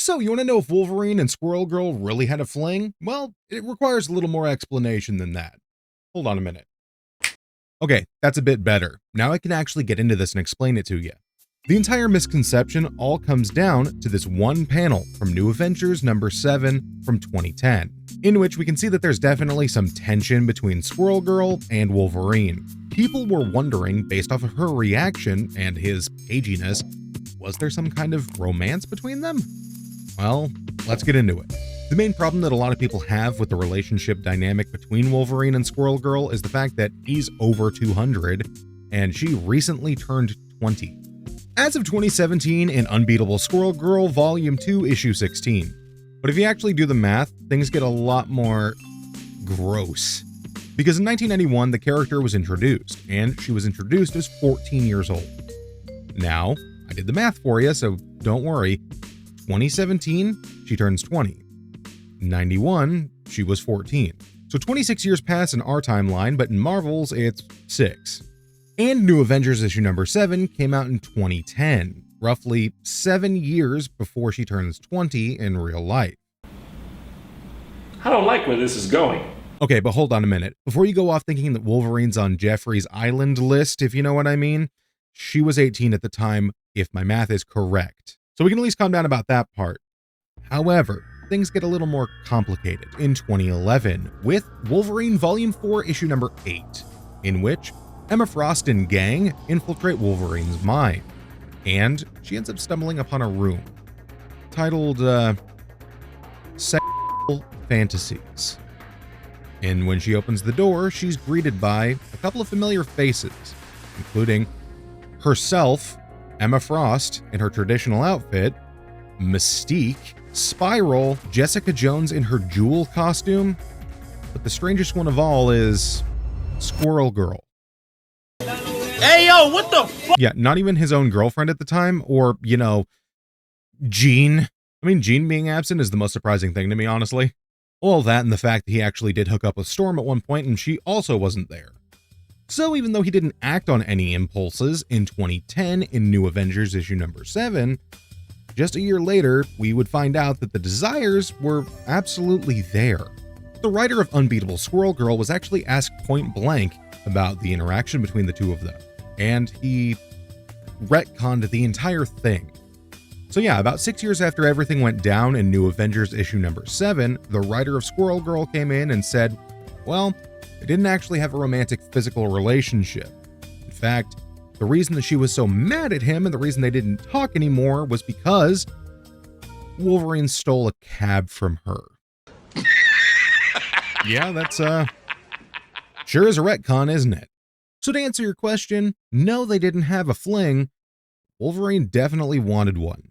So, you want to know if Wolverine and Squirrel Girl really had a fling? Well, it requires a little more explanation than that. Hold on a minute. Okay, that's a bit better. Now I can actually get into this and explain it to you. The entire misconception all comes down to this one panel from New Avengers number 7 from 2010, in which we can see that there's definitely some tension between Squirrel Girl and Wolverine. People were wondering, based off of her reaction and his paginess, was there some kind of romance between them? Well, let's get into it. The main problem that a lot of people have with the relationship dynamic between Wolverine and Squirrel Girl is the fact that he's over 200 and she recently turned 20. As of 2017 in Unbeatable Squirrel Girl Volume 2 Issue 16. But if you actually do the math, things get a lot more gross. Because in 1991, the character was introduced, and she was introduced as 14 years old. Now, I did the math for you, so don't worry. 2017, she turns 20. 91, she was 14. So 26 years pass in our timeline, but in Marvel's, it's 6. And New Avengers issue number 7 came out in 2010, roughly 7 years before she turns 20 in real life. I don't like where this is going. Okay, but hold on a minute. Before you go off thinking that Wolverine's on Jeffrey's Island list, if you know what I mean, she was 18 at the time, if my math is correct. So we can at least calm down about that part. However, things get a little more complicated in 2011 with Wolverine Volume 4 issue number 8, in which Emma Frost and gang infiltrate Wolverine's mind, and she ends up stumbling upon a room titled, Sexual Fantasies. And when she opens the door, she's greeted by a couple of familiar faces, including herself, Emma Frost, in her traditional outfit, Mystique, Spiral, Jessica Jones in her jewel costume, but the strangest one of all is Squirrel Girl. Hey, yo, what the fuck? Yeah, not even his own girlfriend at the time, or, Jean. I mean, Jean being absent is the most surprising thing to me, honestly. All that and the fact that he actually did hook up with Storm at one point and she also wasn't there. So even though he didn't act on any impulses in 2010 in New Avengers issue number 7, just a year later, we would find out that the desires were absolutely there. The writer of Unbeatable Squirrel Girl was actually asked point blank about the interaction between the two of them, and he retconned the entire thing. So yeah, about 6 years after everything went down in New Avengers issue number 7, the writer of Squirrel Girl came in and said, well, they didn't actually have a romantic physical relationship. In fact, the reason that she was so mad at him and the reason they didn't talk anymore was because Wolverine stole a cab from her. Yeah, that's sure is a retcon, isn't it? So to answer your question, no, they didn't have a fling. Wolverine definitely wanted one.